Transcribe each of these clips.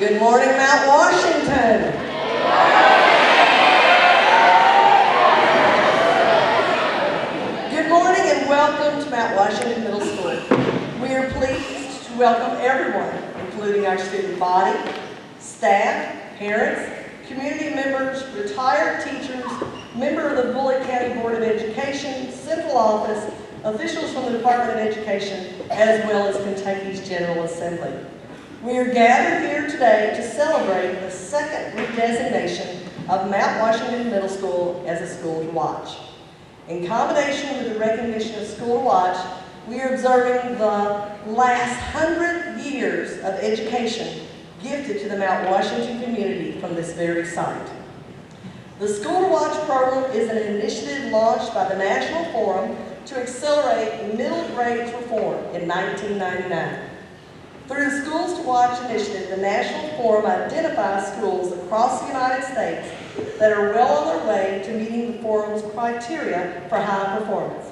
Good morning, Mount Washington. Good morning and welcome to Mount Washington Middle School. We are pleased to welcome everyone, including our student body, staff, parents, community members, retired teachers, member of the Bullitt County Board of Education, Central Office, officials from the Department of Education, as well as Kentucky's General Assembly. We are gathered here today to celebrate the second redesignation of Mount Washington Middle School as a school to watch. In combination with the recognition of School to Watch, we are observing the last 100 years of education gifted to the Mount Washington community from this very site. The School to Watch program is an initiative launched by the National Forum to accelerate middle grade reform in 1999. Through the Schools to Watch initiative, the National Forum identifies schools across the United States that are well on their way to meeting the Forum's criteria for high performance.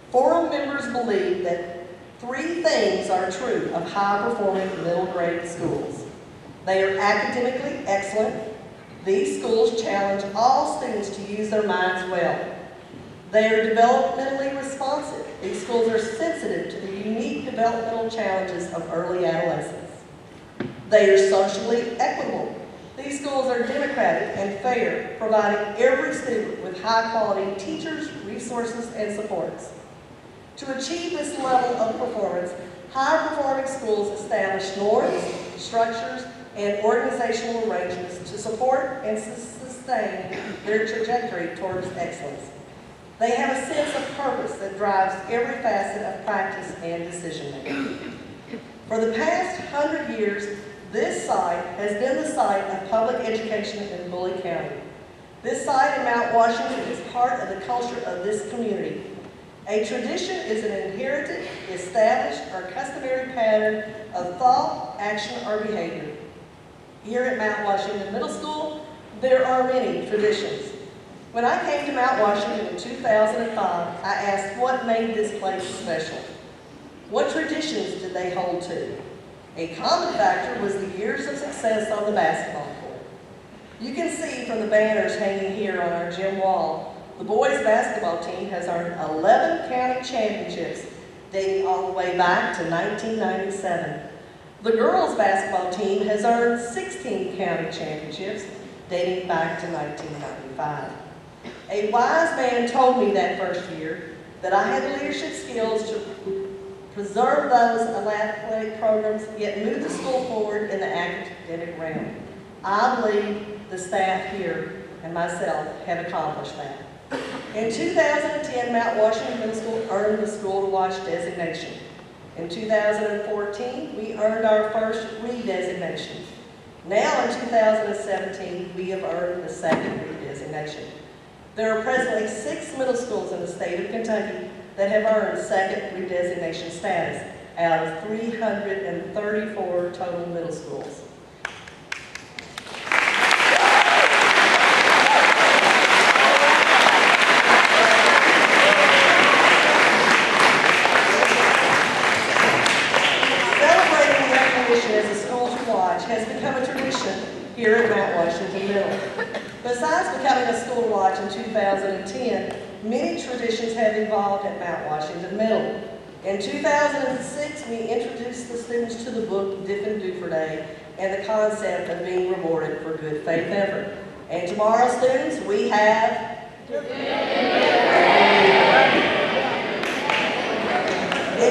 Forum members believe that three things are true of high-performing middle grade schools. They are academically excellent. These schools challenge all students to use their minds well. They are developmentally responsive. These schools are sensitive to the unique developmental challenges of early adolescence. They are socially equitable. These schools are democratic and fair, providing every student with high-quality teachers, resources, and supports. To achieve this level of performance, high-performing schools establish norms, structures, and organizational arrangements to support and sustain their trajectory towards excellence. They have a sense of purpose that drives every facet of practice and decision-making. For the past 100 years, this site has been the site of public education in Bullitt County. This site in Mount Washington is part of the culture of this community. A tradition is an inherited, established, or customary pattern of thought, action, or behavior. Here at Mount Washington Middle School, there are many traditions. When I came to Mount Washington in 2005, I asked what made this place special. What traditions did they hold to? A common factor was the years of success on the basketball court. You can see from the banners hanging here on our gym wall, the boys basketball team has earned 11 county championships dating all the way back to 1997. The girls basketball team has earned 16 county championships dating back to 1995. A wise man told me that first year that I had leadership skills to preserve those athletic programs, yet move the school forward in the academic realm. I believe the staff here and myself have accomplished that. In 2010, Mount Washington Middle School earned the School to Watch designation. In 2014, we earned our first redesignation. Now in 2017, we have earned the second redesignation. There are presently 6 middle schools in the state of Kentucky that have earned second redesignation status out of 334 total middle schools. Celebrating the recognition as a school to watch has become a tradition here at Mount Washington Middle. Besides becoming a school to watch in 2010, many traditions have evolved at Mount Washington Middle. In 2006, we introduced the students to the book Diffin Dufresne and the concept of being rewarded for good faith effort. And tomorrow, students, we have in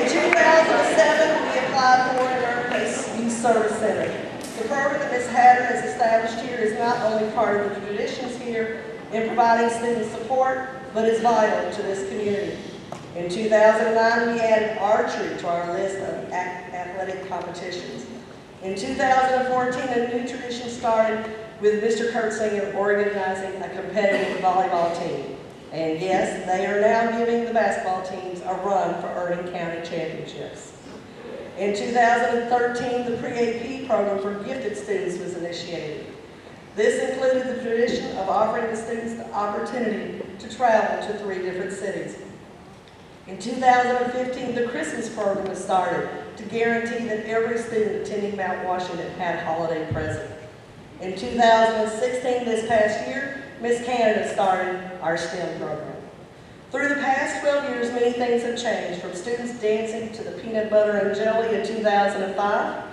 2007, we applied for and earned a youth service center. The program that Ms. Hatter has established here is not only part of the traditions here in providing student support, but is vital to this community. In 2009, we added archery to our list of athletic competitions. In 2014, a new tradition started with Mr. Kurtzinger organizing a competitive volleyball team. And yes, they are now giving the basketball teams a run for earning county championships. In 2013, the Pre-AP program for gifted students was initiated. This included the tradition of offering the students the opportunity to travel to 3 different cities. In 2015, the Christmas program was started to guarantee that every student attending Mount Washington had a holiday present. In 2016, this past year, Miss Canada started our STEM program. Through the past 12 years, many things have changed, from students dancing to the peanut butter and jelly in 2005,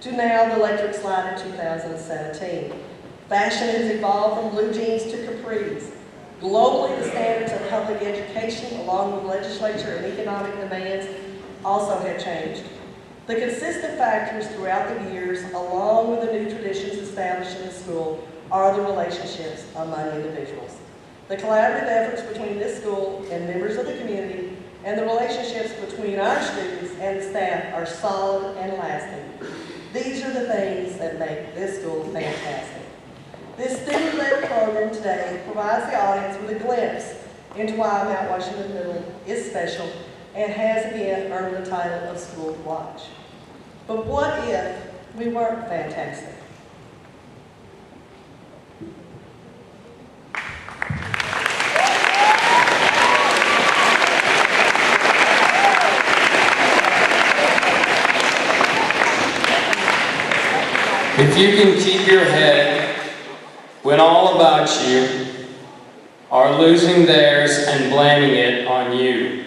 to now the electric slide in 2017. Fashion has evolved from blue jeans to capris. Globally, the standards of public education, along with legislature and economic demands, also have changed. The consistent factors throughout the years, along with the new traditions established in the school, are the relationships among individuals. The collaborative efforts between this school and members of the community, and the relationships between our students and staff are solid and lasting. These are the things that make this school fantastic. This student-led program today provides the audience with a glimpse into why Mount Washington Middle is special and has again earned the title of School to Watch. But what if we weren't fantastic? If you can keep your head when all about you are losing theirs and blaming it on you.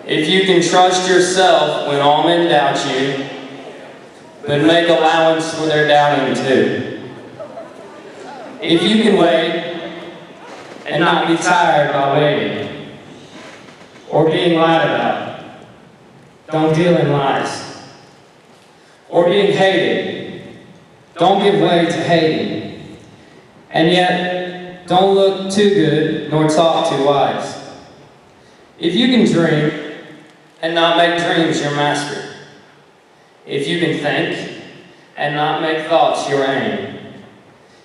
If you can trust yourself when all men doubt you, but make allowance for their doubting too. If you can wait and not be tired by waiting or being lied about, don't deal in lies. Or being hated, don't give way to hating. And yet, don't look too good nor talk too wise. If you can dream and not make dreams your master, if you can think and not make thoughts your aim,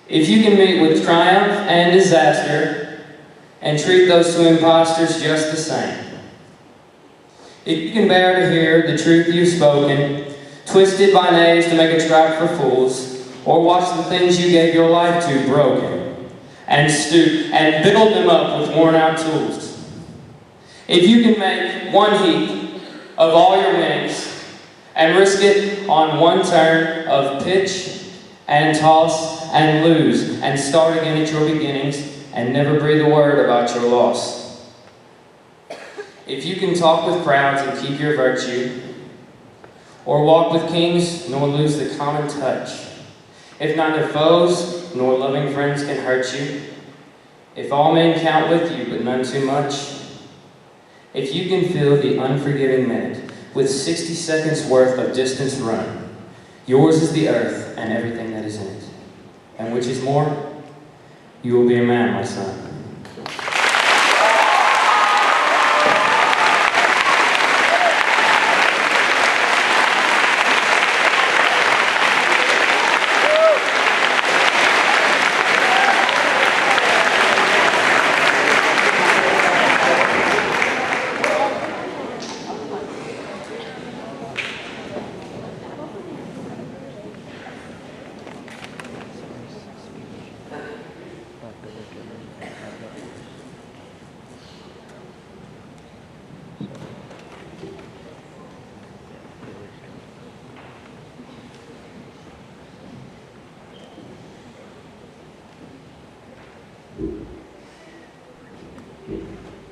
if you can meet with triumph and disaster and treat those two impostors just the same, if you can bear to hear the truth you've spoken, twisted by knaves to make a trap for fools, or watch the things you gave your life to broken, and stoop and build them up with worn-out tools. If you can make one heap of all your winnings and risk it on one turn of pitch and toss and lose and start again at your beginnings and never breathe a word about your loss. If you can talk with crowds and keep your virtue, or walk with kings, nor lose the common touch. If neither foes nor loving friends can hurt you, if all men count with you, but none too much, if you can fill the unforgiving minute with 60 seconds worth of distance run, yours is the earth and everything that is in it. And which is more, you will be a man, my son.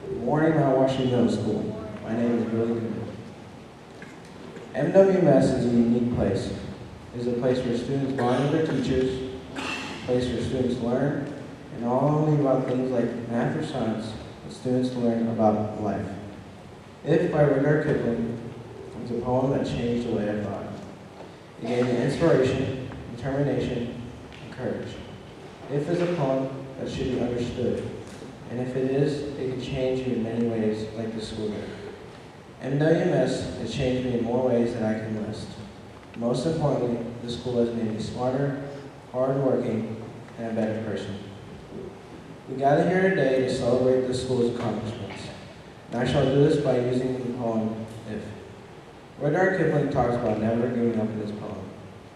Good morning, Mount Washington Middle School. My name is Billy Goodman. MWMS is a unique place. It is a place where students bond with their teachers, a place where students learn, and not only about things like math or science, but students learn about life. If by Rudyard Kipling was a poem that changed the way I thought. It gave me inspiration, determination, and courage. If is a poem that should be understood. And if it is, it can change you in many ways, like the school did. MWMS has changed me in more ways than I can list. Most importantly, the school has made me smarter, hardworking, and a better person. We gather here today to celebrate the school's accomplishments. And I shall do this by using the poem, If. Rudyard Kipling talks about never giving up in his poem,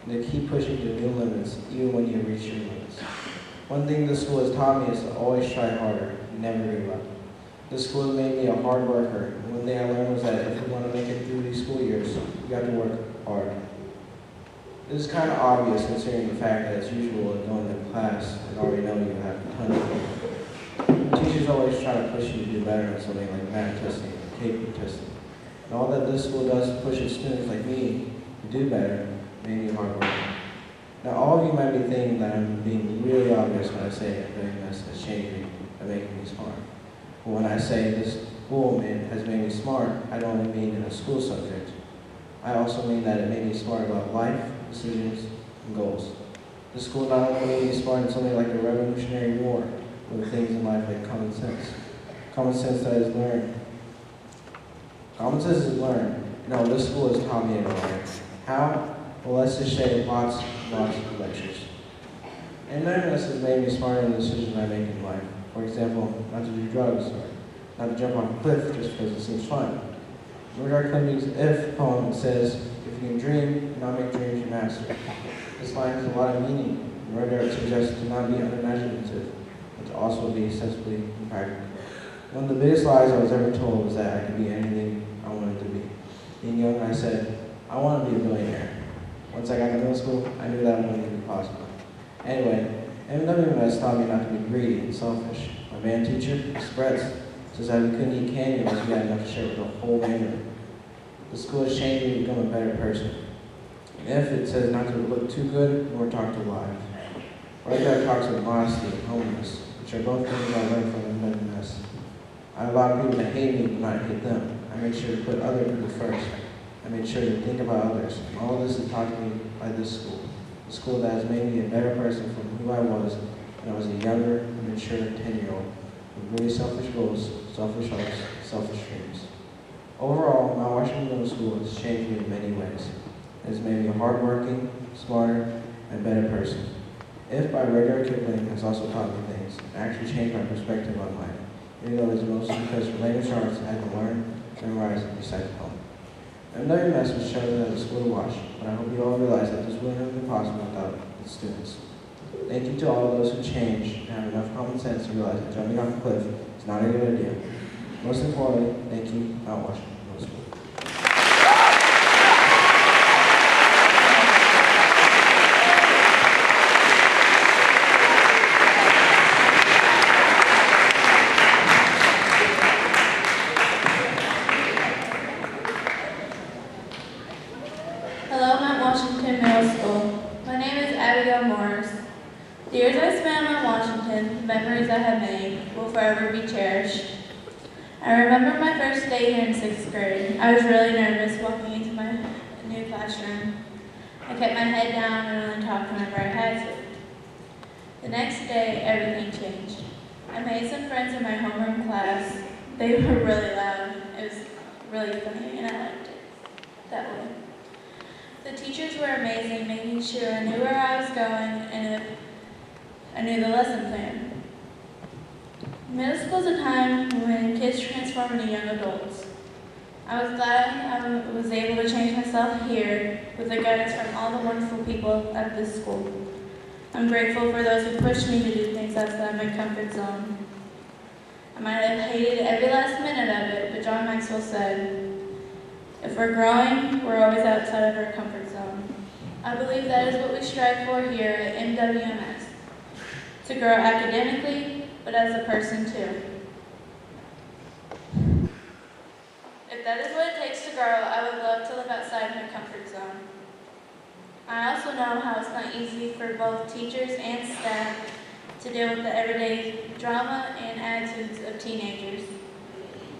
and to keep pushing to new limits, even when you reach your limits. One thing the school has taught me is to always try harder and never give up. This school has made me a hard worker. And one thing I learned was that if you want to make it through these school years, you got to work hard. This is kind of obvious considering the fact that it's usual to go into class and already know you have a ton of work. Teachers always try to push you to do better on something like math testing or KP testing. And all that this school does is pushes students like me to do better, made me hard worker. Now all of you might be thinking that I'm being really obvious when I say that this has changed me and making me smart. But when I say this school has made me smart, I don't only mean in a school subject. I also mean that it made me smart about life, decisions, and goals. This school not only made me smart in something like the Revolutionary War, but with things in life like common sense. Common sense that is learned. Common sense is learned. No, this school has taught me in life. How? Well, let's just say lots of lectures. And none of this has made me smarter in the decisions I make in life. For example, not to do drugs or not to jump off a cliff just because it seems fun. Rudyard Kipling's If poem says, if you can dream, do not make dreams you master. This line has a lot of meaning. Rudyard suggests to not be unimaginative, but to also be sensibly and practical. One of the biggest lies I was ever told was that I could be anything I wanted to be. Being young, I said, I want to be a billionaire. Once I got to middle school, I knew that wouldn't be possible. Anyway, MWMS taught me not to be greedy and selfish. My band teacher, Ms. Bretz, says that we couldn't eat candy unless we had enough to share with the whole band room. The school has changed me to become a better person. If it says not to look too good nor talk too loud. Right there talks of modesty and humbleness, which are both things I learned from MWMS. I allow people to hate me but not hate them. I make sure to put other people first. I made sure to think about others. All of this is taught to me by this school. A school that has made me a better person from who I was when I was a younger, mature 10-year-old with really selfish goals, selfish hopes, selfish dreams. Overall, Mount Washington Middle School has changed me in many ways. It has made me a hardworking, smarter, and better person. If by Rudyard Kipling has also taught me things, it actually changed my perspective on life, even though it is mostly because for language arts I had to learn, memorize, and recite at home. MWMS was chosen as a school to watch, but I hope you all realize that this wouldn't have been possible without its students. Thank you to all of those who change and have enough common sense to realize that jumping off a cliff is not a good idea. Most importantly, thank you, Mount Washington Middle School. Hello, Mount Washington Middle School. My name is Abigail Morris. The years I spent at Mount Washington, the memories I have made, will forever be cherished. I remember my first day here in 6th grade. I was really nervous walking into my new classroom. I kept my head down and only talked whenever I had to. The next day, everything changed. I made some friends in my homeroom class. They were really loud. It was really funny, and I liked it that way. The teachers were amazing, making sure I knew where I was going and if I knew the lesson plan. Middle school is a time when kids transform into young adults. I was glad I was able to change myself here with the guidance from all the wonderful people at this school. I'm grateful for those who pushed me to do things outside my comfort zone. I might have hated every last minute of it, but John Maxwell said, if we're growing, we're always outside of our comfort zone. I believe that is what we strive for here at MWMS, to grow academically, but as a person too. If that is what it takes to grow, I would love to live outside my comfort zone. I also know how it's not easy for both teachers and staff to deal with the everyday drama and attitudes of teenagers.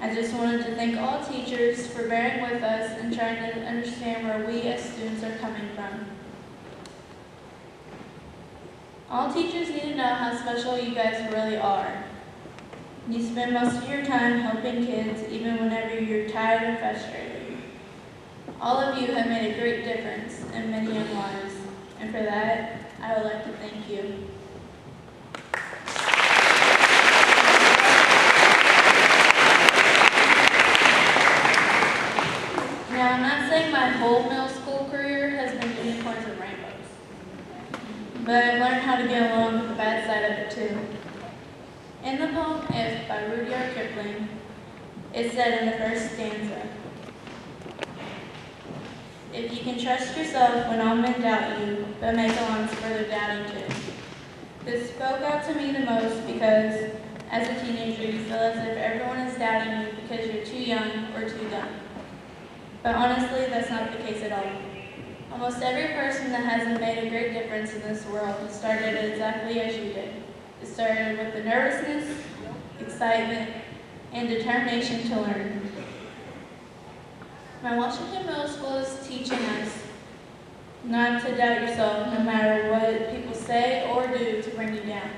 I just wanted to thank all teachers for bearing with us and trying to understand where we as students are coming from. All teachers need to know how special you guys really are. You spend most of your time helping kids even whenever you're tired and frustrated. All of you have made a great difference in many young lives, and for that, I would like to thank you. Now, I'm not saying my whole middle school career has been unicorns and rainbows, but I've learned how to get along with the bad side of it too. In the poem If by Rudyard Kipling, It's said in the first stanza. If you can trust yourself when all men doubt you, but make allowance for their doubting too. This spoke out to me the most because, as a teenager, you feel as if everyone is doubting you because you're too young or too dumb. But honestly, that's not the case at all. Almost every person that hasn't made a great difference in this world started exactly as you did. It started with the nervousness, excitement, and determination to learn. My Washington Middle School is teaching us not to doubt yourself no matter what people say or do to bring you down.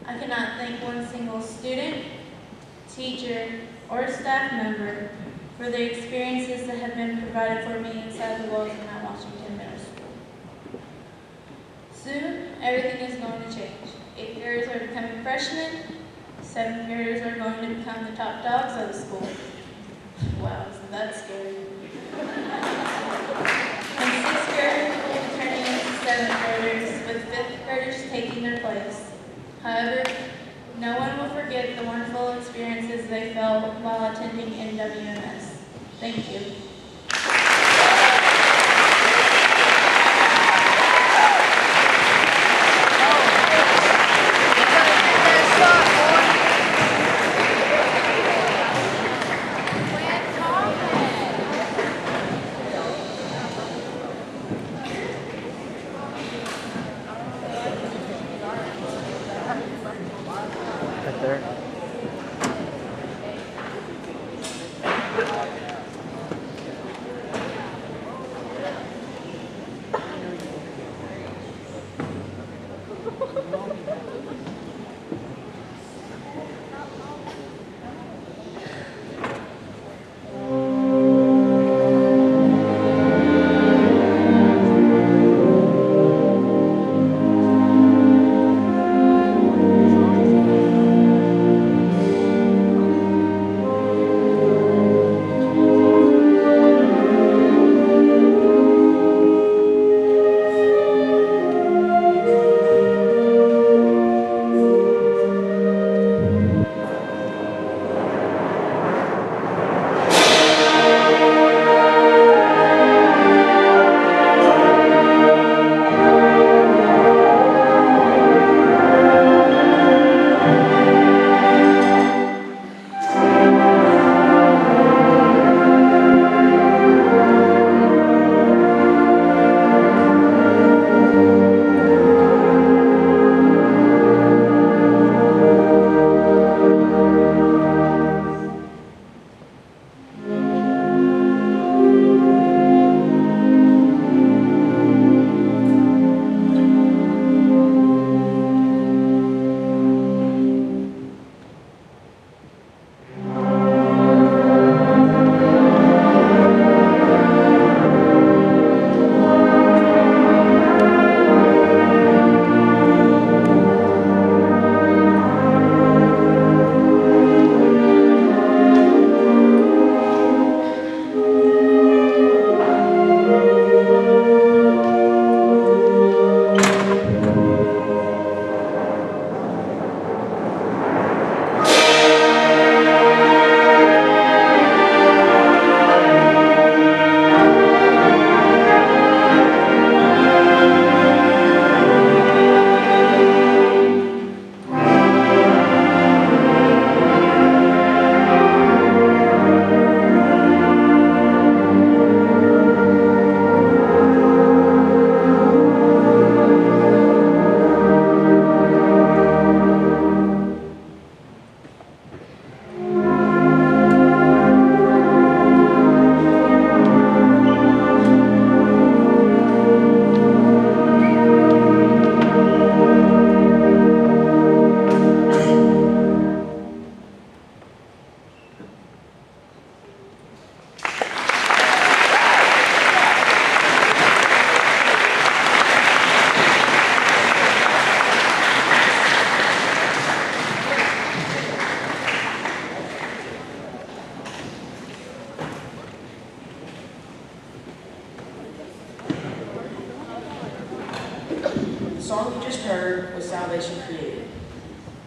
I cannot thank one single student, teacher, or staff member for the experiences that have been provided for me inside the walls of Mount Washington Middle School. Soon, everything is going to change. 8th graders are becoming freshmen, 7th graders are going to become the top dogs of the school. Wow, isn't that scary? And 6th graders will be turning into 7th graders, with 5th graders taking their place. However, no one will forget the wonderful experiences they felt while attending NWMS. Thank you. Right there. song you just heard was Salvation Created.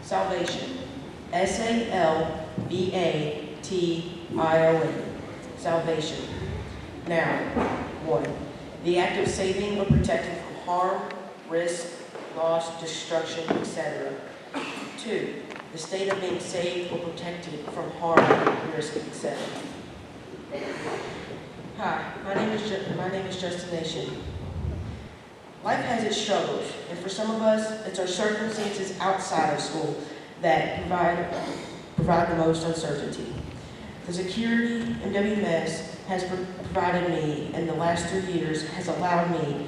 Salvation, S-A-L V-A-T-I-O-N, salvation. Now, 1, the act of saving or protecting from harm, risk, loss, destruction, etc. 2, the state of being saved or protected from harm, risk, etc. Hi, my name is Justin Nation. Life has its struggles, and for some of us, it's our circumstances outside of school that provide the most uncertainty. The security MWMS has provided me in the last 3 years has allowed me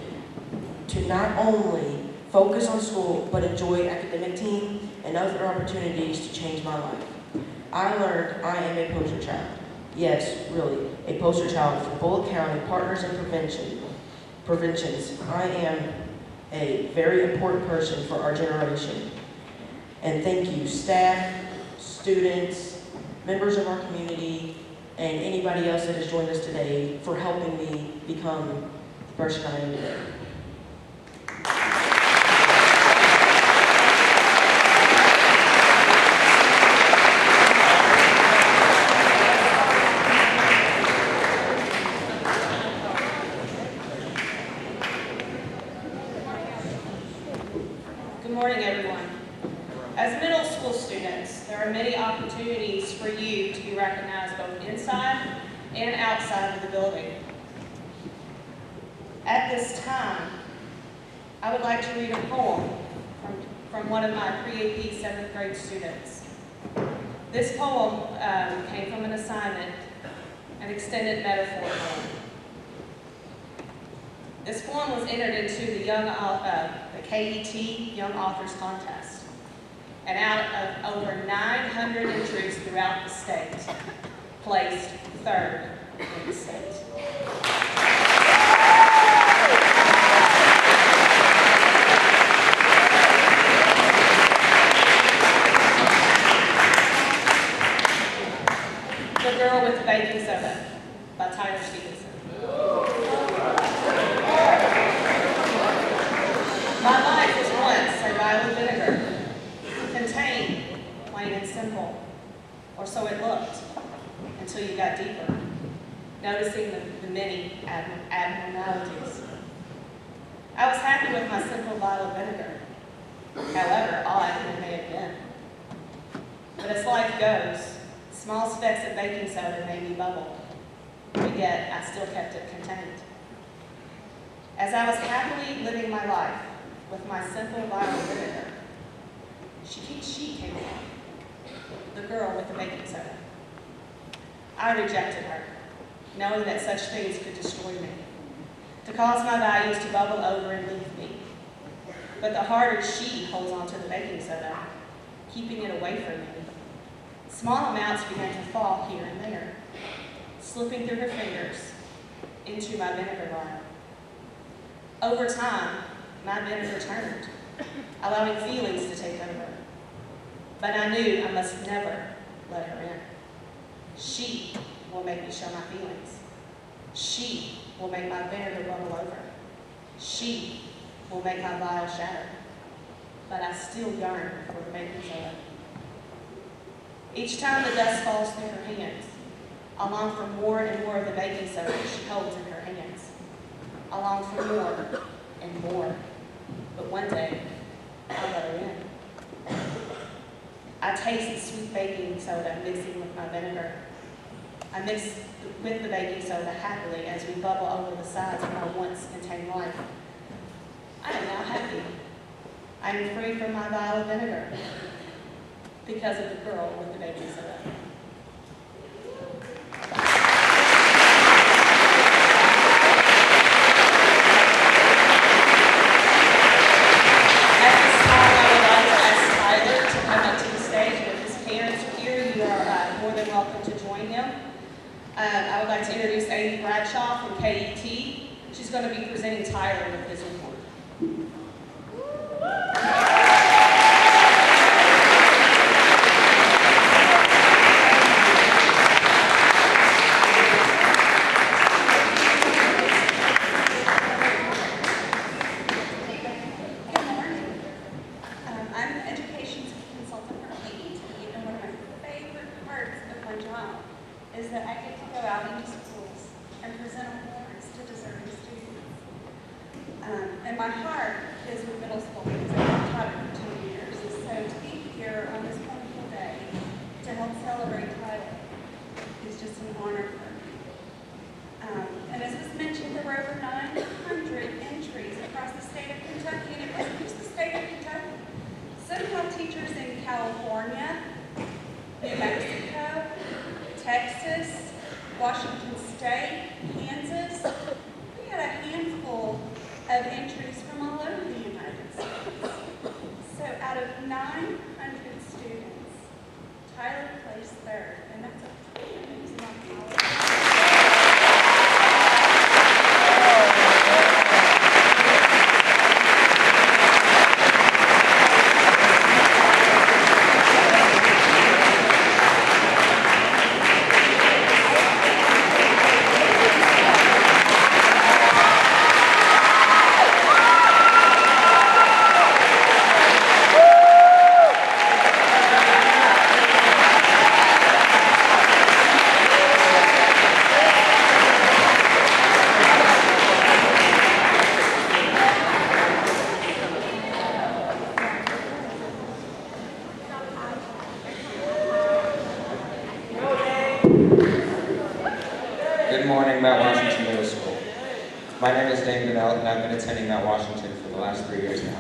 to not only focus on school, but enjoy academic team and other opportunities to change my life. I learned I am a poster child. Yes, really, a poster child for Bullock County Partners in Preventions. I am a very important person for our generation. And thank you, staff, students, members of our community, and anybody else that has joined us today for helping me become the person I am today. Good morning, everyone. As middle school students, there are many opportunities for you to be recognized both inside and outside of the building. At this time, I would like to read a poem from one of my pre-AP 7th grade students. This poem came from an assignment, an extended metaphor poem. This poem was entered into the KET Young Authors Contest. And out of over 900 entries throughout the state, placed 3rd in the state. The Girl with the Baking Soda by Tyler Stevenson. My life was once a vial of vinegar, contained, plain and simple, or so it looked, until you got deeper, noticing the many abnormalities. I was happy with my simple vial of vinegar, however odd it may have been. But as life goes, small specks of baking soda made me bubble, but yet I still kept it contained. As I was happily living my life with my simple vial of vinegar, she came along, the girl with the baking soda. I rejected her, knowing that such things could destroy me, to cause my values to bubble over and leave me. But the harder she holds on to the baking soda, keeping it away from me, small amounts began to fall here and there, slipping through her fingers into my vinegar vial. Over time, my vinegar turned, allowing feelings to take over. But I knew I must never let her in. She will make me show my feelings. She will make my vinegar bubble over. She will make my vial shatter. But I still yearn for the baking soda. Each time the dust falls through her hands, I long for more and more of the baking soda she holds in her hands. I long for more and more. But one day, I'll let her in. I taste the sweet baking soda mixing with my vinegar. I mix with the baking soda happily as we bubble over the sides of my once contained life. I am now happy. I am free from my vial of vinegar because of the girl with the baking soda. At this time, I would like to ask Tyler to come up to the stage with his parents are here. You are more than welcome to join him. I would like to introduce Amy Bradshaw from KET. She's going to be presenting Tyler with his report. Good morning. I'm the education consultant for KET, and one of my favorite parts is that I get to go out into schools and present awards to deserving students. And my heart is with middle school because I've taught it for 2 years. So to be here on this wonderful day to help celebrate Tyler is just an honor for me. And as was mentioned, there were over 900 entries across the state of Kentucky, and it wasn't just the state of Kentucky. Some held teachers in California, New Mexico, Texas, Washington State, Kansas. We had a handful of entries from all over the United States. So out of 900 students, Tyler placed third, and that's a pretty amazing accomplishment. Good morning, Mount Washington Middle School. My name is Dane Bennell, and I've been attending Mount Washington for the last 3 years now.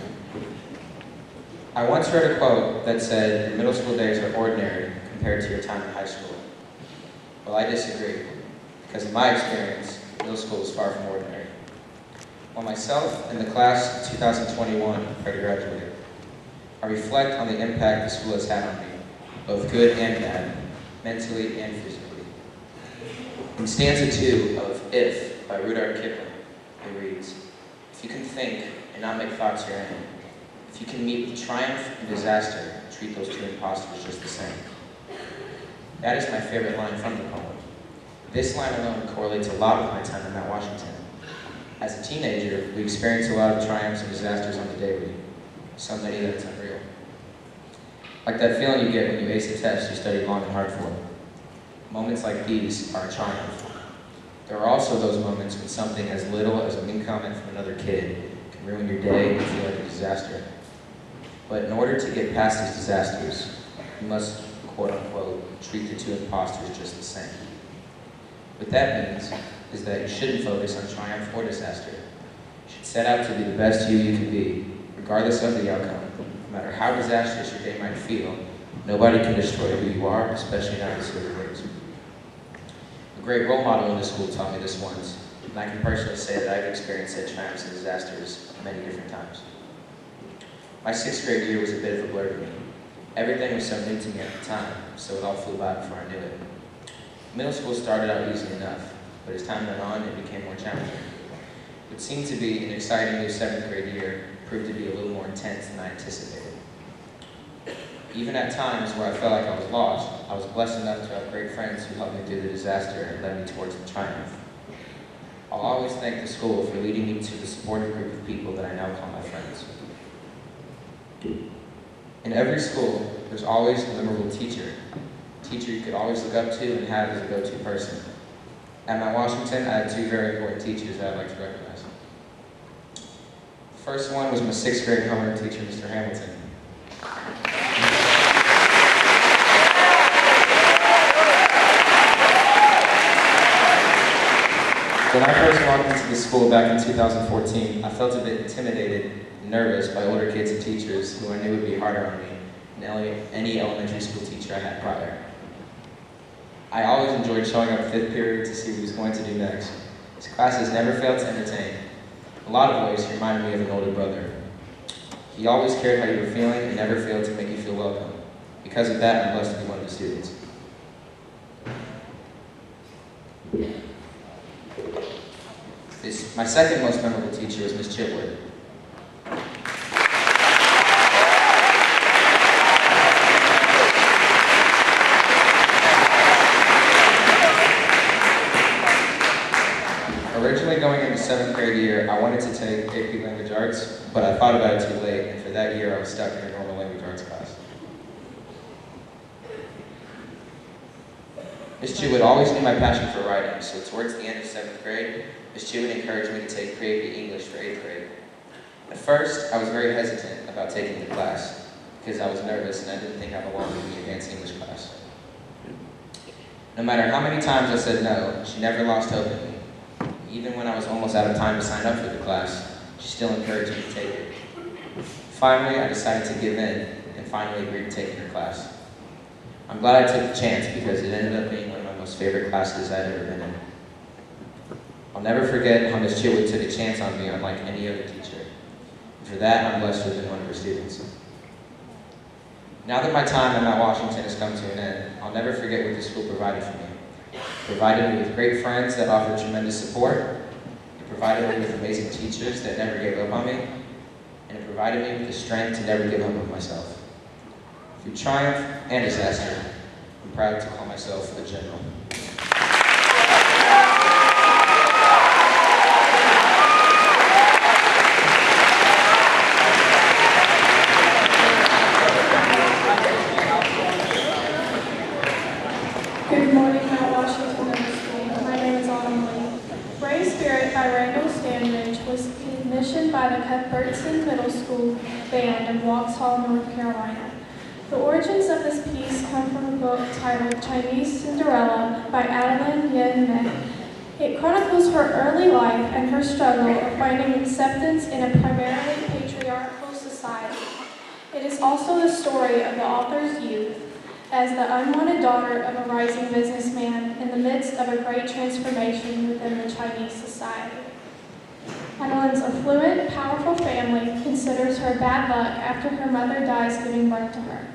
I once read a quote that said, "Your middle school days are ordinary compared to your time in high school." Well, I disagree, because in my experience, middle school is far from ordinary. While myself and the class of 2021 are graduating, I reflect on the impact the school has had on me, both good and bad, mentally and physically. In stanza 2 of If by Rudyard Kipling, it reads, "If you can think and not make thoughts your end, if you can meet with triumph and disaster, treat those two impostors just the same." That is my favorite line from the poem. This line alone correlates a lot with my time at Mount Washington. As a teenager, we experience a lot of triumphs and disasters on the daily, so many that it's unreal. Like that feeling you get when you ace a test you studied long and hard for. Moments like these are a triumph. There are also those moments when something as little as a mean comment from another kid can ruin your day and feel like a disaster. But in order to get past these disasters, you must, quote unquote, treat the two imposters just the same. What that means is that you shouldn't focus on triumph or disaster. You should set out to be the best you can be, regardless of the outcome. No matter how disastrous your day might feel, nobody can destroy who you are, especially not in silly ways. A great role model in the school taught me this once, and I can personally say that I've experienced such triumphs and disasters many different times. My 6th grade year was a bit of a blur to me. Everything was so new to me at the time, so it all flew by before I knew it. Middle school started out easy enough, but as time went on, it became more challenging. What seemed to be an exciting new 7th grade year proved to be a little more intense than I anticipated. Even at times where I felt like I was lost, I was blessed enough to have great friends who helped me through the disaster and led me towards the triumph. I'll always thank the school for leading me to the supportive group of people that I now call my friends. In every school, there's always a memorable teacher. A teacher you could always look up to and have as a go-to person. At Mount Washington, I had 2 very important teachers that I'd like to recognize. The first one was my 6th grade homeroom teacher, Mr. Hamilton. When I first walked into the school back in 2014, I felt a bit intimidated and nervous by older kids and teachers who I knew would be harder on me than any elementary school teacher I had prior. I always enjoyed showing up 5th period to see what he was going to do next. His classes never failed to entertain. In a lot of ways, he reminded me of an older brother. He always cared how you were feeling and never failed to make you feel welcome. Because of that, I'm blessed to be one of the students. My second most memorable teacher was Miss Chitwood. Originally going into 7th grade year, I wanted to take AP Language Arts, but I thought about it too late, and for that year I was stuck in a normal language arts class. Ms. Chu always knew my passion for writing, so towards the end of 7th grade, Ms. Chu encouraged me to take Creative English for 8th grade. At first, I was very hesitant about taking the class because I was nervous and I didn't think I belonged in the advanced English class. No matter how many times I said no, she never lost hope in me. Even when I was almost out of time to sign up for the class, she still encouraged me to take it. Finally, I decided to give in and finally agreed to taking her class. I'm glad I took the chance because it ended up being one of my most favorite classes I'd ever been in. I'll never forget how Ms. Chitwood took a chance on me unlike any other teacher. And for that, I'm blessed to have been one of her students. Now that my time at Mount Washington has come to an end, I'll never forget what this school provided for me. It provided me with great friends that offered tremendous support. It provided me with amazing teachers that never gave up on me. And it provided me with the strength to never give up on myself. Through triumph and disaster, I'm proud to call myself a general. Good morning, Mount Washington Middle School. My name is Autumn Lee. Brave Spirit by Randall Standridge was commissioned by the Cuthbertson Middle School Band of Waxhaw, North Carolina. The origins of this piece come from a book titled Chinese Cinderella by Adeline Yen Mei. It chronicles her early life and her struggle of finding acceptance in a primarily patriarchal society. It is also the story of the author's youth as the unwanted daughter of a rising businessman in the midst of a great transformation within the Chinese society. Adeline's affluent, powerful family considers her bad luck after her mother dies giving birth to her.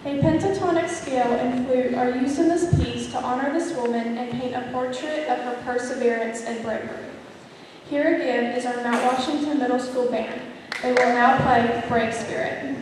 A pentatonic scale and flute are used in this piece to honor this woman and paint a portrait of her perseverance and bravery. Here again is our Mount Washington Middle School Band. They will now play Brave Spirit.